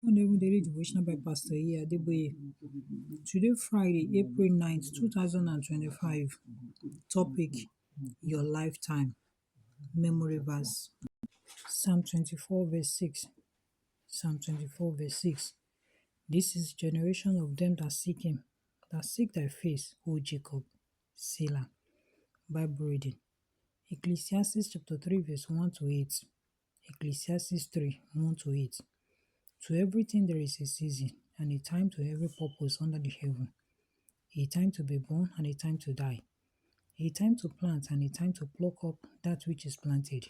Morning Daily Devotional by Pastor E. Adeboye. Today, Friday, April 9th, 2025. Topic: Your Lifetime. Memory verse. Psalm 24, verse 6. Psalm 24, verse 6. This is generation of them that seek him, that seek thy face, O Jacob. Selah. Bible reading. Ecclesiastes chapter 3, verse 1 to 8. Ecclesiastes 3, 1 to 8. To everything there is a season, and a time to every purpose under the heaven. A time to be born and a time to die. A time to plant and a time to pluck up that which is planted.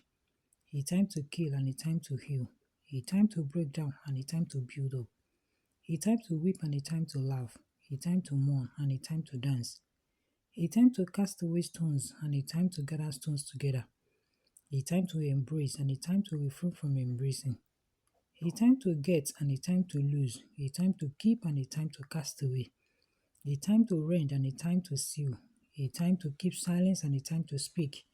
A time to kill and a time to heal. A time to break down and a time to build up. A time to weep and a time to laugh. A time to mourn and a time to dance. A time to cast away stones and a time to gather stones together. A time to embrace and a time to refrain from embracing. A time to get and a time to lose, a time to keep and a time to cast away, a time to rend and a time to seal, a time to keep silence and a time to speak,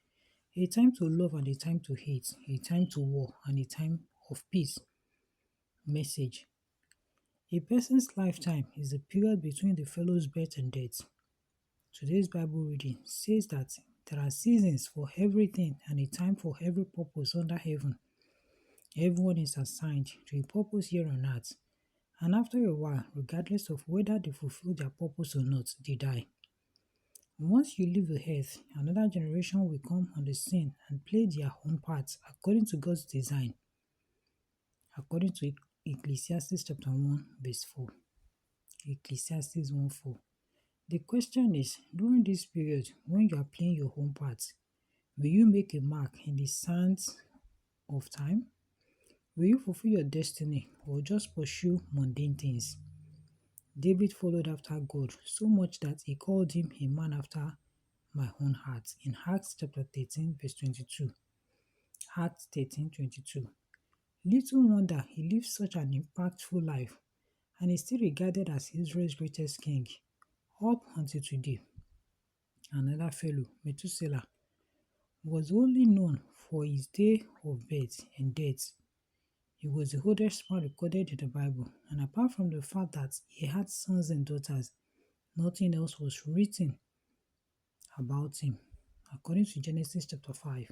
a time to love and a time to hate, a time to war and a time of peace. Message: a person's lifetime is the period between the fellow's birth and death. Today's Bible reading says that there are seasons for everything and a time for every purpose under heaven. Everyone is assigned to a purpose here on earth, and after a while, regardless of whether they fulfill their purpose or not, they die. Once you leave the earth, another generation will come on the scene and play their own part according to God's design, according to Ecclesiastes chapter 1, verse 4. Ecclesiastes 1 4. The question is, during this period, when you are playing your own part, will you make a mark in the sands of time? Will you fulfill your destiny or just pursue mundane things? David followed after God so much that he called him a man after my own heart in Acts chapter 13 verse 22. Acts 13:22. Little wonder he lived such an impactful life and is still regarded as Israel's greatest king up until today. Another fellow, Methuselah, was only known for his day of birth and death. He was the oldest man recorded in the Bible, and apart from the fact that he had sons and daughters, nothing else was written about him, according to Genesis chapter 5,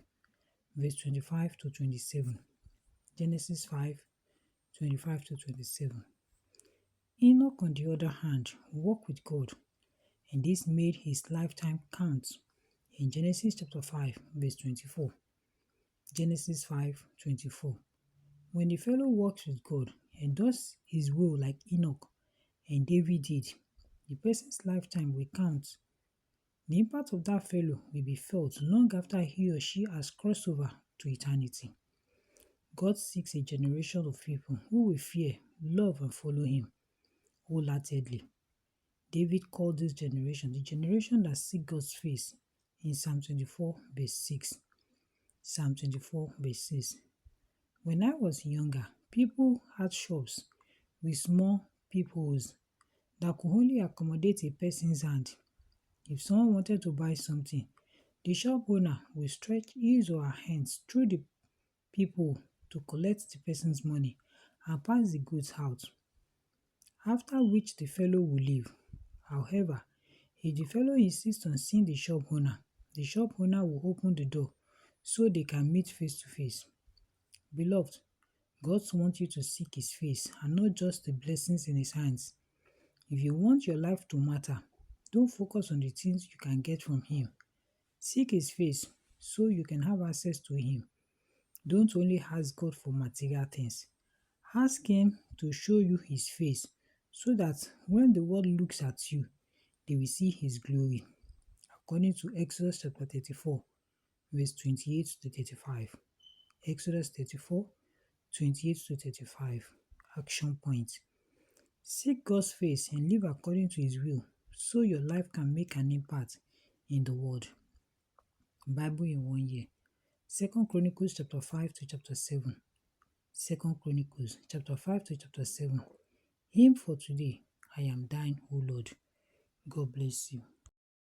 verse 25 to 27. Genesis 5, 25 to 27. Enoch, on the other hand, walked with God, and this made his lifetime count in Genesis chapter 5, verse 24. Genesis 5:24. When the fellow walks with God and does his will like Enoch and David did, the person's lifetime will count. The impact of that fellow will be felt long after he or she has crossed over to eternity. God seeks a generation of people who will fear, love, and follow him wholeheartedly. David called this generation the generation that seeks God's face in Psalm 24, verse 6. Psalm 24, verse 6. When I was younger, people had shops with small peepholes that could only accommodate a person's hand. If someone wanted to buy something, the shop owner will stretch his or her hands through the peephole to collect the person's money and pass the goods out, after which the fellow will leave. However, if the fellow insists on seeing the shop owner will open the door so they can meet face to face. Beloved, God wants you to seek his face and not just the blessings in his hands. If you want your life to matter, don't focus on the things you can get from him. Seek his face so you can have access to him. Don't only ask God for material things. Ask him to show you his face so that when the world looks at you, they will see his glory. According to Exodus chapter 34, verse 28 to 35. Exodus 34, 28 to 35. Action point. Seek God's face and live according to his will so your life can make an impact in the world. Bible in 1 year. 2 Chronicles chapter 5 to chapter 7. 2 Chronicles chapter 5 to chapter 7. Hymn for today. I am thine, O Lord. God bless you.